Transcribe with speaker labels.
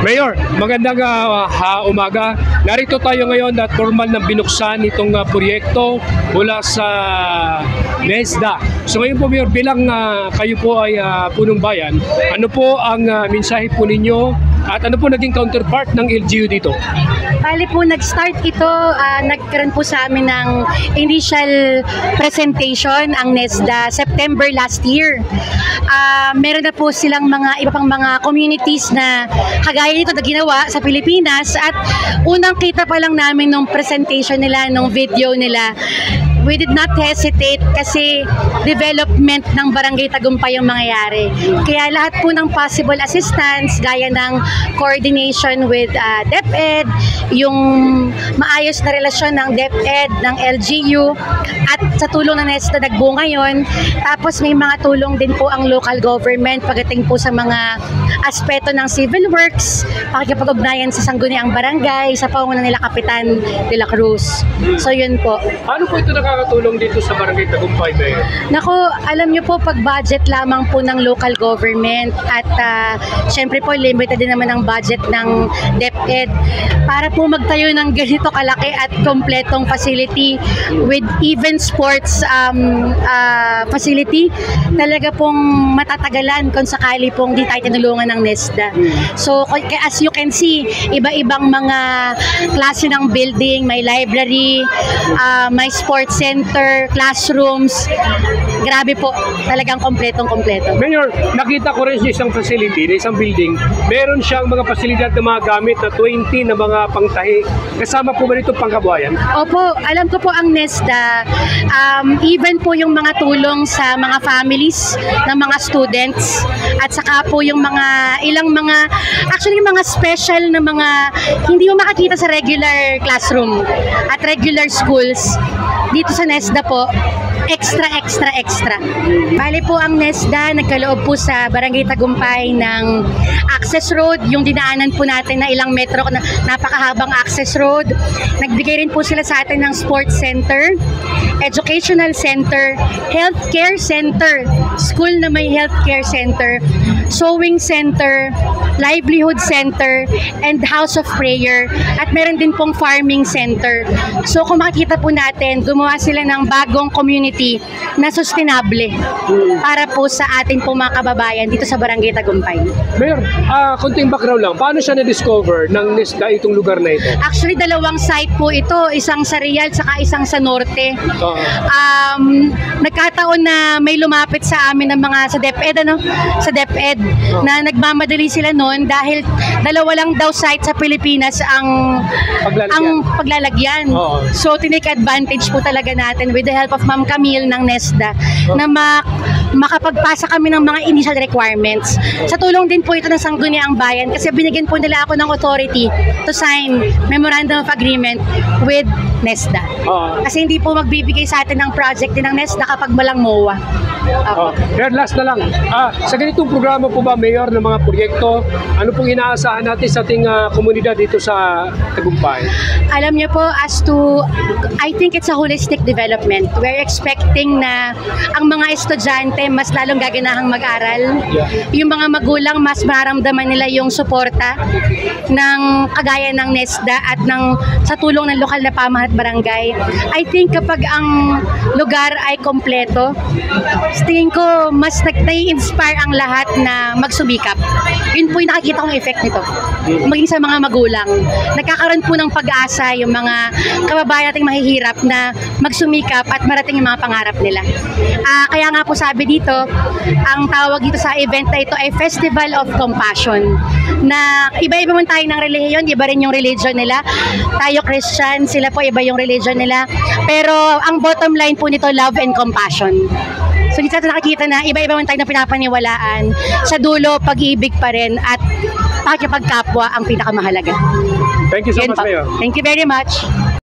Speaker 1: Mayor, magandang umaga. Narito tayo ngayon at formal na binuksan itong proyekto mula sa NESDA. So ngayon po, Mayor, bilang kayo po ay punong bayan, ano po ang mensahe po ninyo at ano po naging counterpart ng LGU dito?
Speaker 2: Bali po, nag-start ito, nagkaroon po sa amin ng initial presentation ang NESDA September last year. Meron na po silang iba pang mga communities na kagaya nito na ginawa sa Pilipinas, at unang kita pa lang namin nung presentation nila, nung video nila, we did not hesitate kasi development ng Barangay Tagumpay yung mangyayari. Kaya lahat po ng possible assistance, gaya ng coordination with DepEd, yung maayos na relasyon ng DepEd, ng LGU, at sa tulong ng NESDA nagbunga yun. Tapos may mga tulong din po ang local government pagdating po sa mga aspeto ng civil works, pakikipag-ugnayan sa sangguniang barangay, sa pangunan nila Kapitan de la Cruz. So yun po.
Speaker 1: Ano po ito nakakatulong dito sa Barangay Tagumpay, Mayor?
Speaker 2: Nako, alam nyo po, pag budget lamang po ng local government at syempre po limited din naman ang budget ng DepEd, para po magtayo ng ganito kalaki at kompletong facility with even sports facility, talaga pong matatagalan kung sakali pong di tayo tinulungan ng NESDA. So as you can see, iba-ibang mga klase ng building, may library, may sports center, classrooms. Grabe po, talagang kompletong-kompleto.
Speaker 1: Mayor, nakita ko rin sa isang facility, isang building, meron siyang mga pasilidad na mga gamit na 20 na mga pangtahi. Kasama po ba nito pangkabuhayan? Opo,
Speaker 2: alam ko po ang NESDA, even po yung mga tulong sa mga families ng mga students, at saka po yung actually mga special na mga hindi mo makikita sa regular classroom at regular schools. Dito sa NESDA po, extra. Bali po ang NESDA nagkaloob po sa Barangay Tagumpay ng access road, yung dinaanan po natin na ilang metro na napakahabang access road. Nagbigay rin po sila sa atin ng sports center, educational center, healthcare center, school na may healthcare center, sewing center, livelihood center, and house of prayer, at meron din pong farming center. So kung makikita po natin, gumawa sila ng bagong community na sustainable para po sa ating po mga kababayan dito sa Barangay Tagumpay.
Speaker 1: Mayor, konting background lang, paano siya na-discover ng NESDA itong lugar na ito?
Speaker 2: Actually, dalawang site po ito, isang sa Real saka isang sa Norte. Nagkataon na may lumapit sa amin ng mga sa DepEd, na nagmamadali sila noon dahil dalawa lang daw site sa Pilipinas ang paglalagyan. So tinake advantage po talaga natin with the help of Ma'am Camille ng NESDA na makapagpasa kami ng mga initial requirements. Sa tulong din po ito ng Sangguniang Bayan, kasi binigyan po nila ako ng authority to sign Memorandum of Agreement with NESDA. Kasi hindi po magbibigay sa atin ng project din ng NESDA kapag walang MOA.
Speaker 1: Mayor, last na lang. Sa ganitong programa po ba, Mayor, ng mga proyekto, ano pong inaasahan natin sa ating komunidad dito sa Tagumpay?
Speaker 2: Alam niyo po, I think it's a holistic development. We're expecting na ang mga estudyante mas lalong gaganahang mag-aral. Yung mga magulang mas mararamdaman nila yung suporta ng kagaya ng NESDA at sa tulong ng lokal na pamahalaan at barangay. I think kapag ang lugar ay kompleto, tingin ko mas nai-inspire ang lahat na magsumikap. Yun po yung nakikita kong effect nito. Maging sa mga magulang, nagkakaroon po ng pag-asa yung mga kababayan nating mahihirap na magsumikap at marating yung mga pangarap nila. Kaya nga po sabi dito, ang tawag dito sa event na ito ay Festival of Compassion, na iba-iba man tayo ng relihiyon, iba rin yung religion nila. Tayo Christian, sila po iba yung religion nila. Pero ang bottom line po nito, love and compassion. So dito natin nakikita na iba-iba man tayo na pinapaniwalaan. Sa dulo, pag-ibig pa rin at pakikipagkapwa ang pinakamahalaga.
Speaker 1: Thank you so much, Mayor.
Speaker 2: Thank you very much.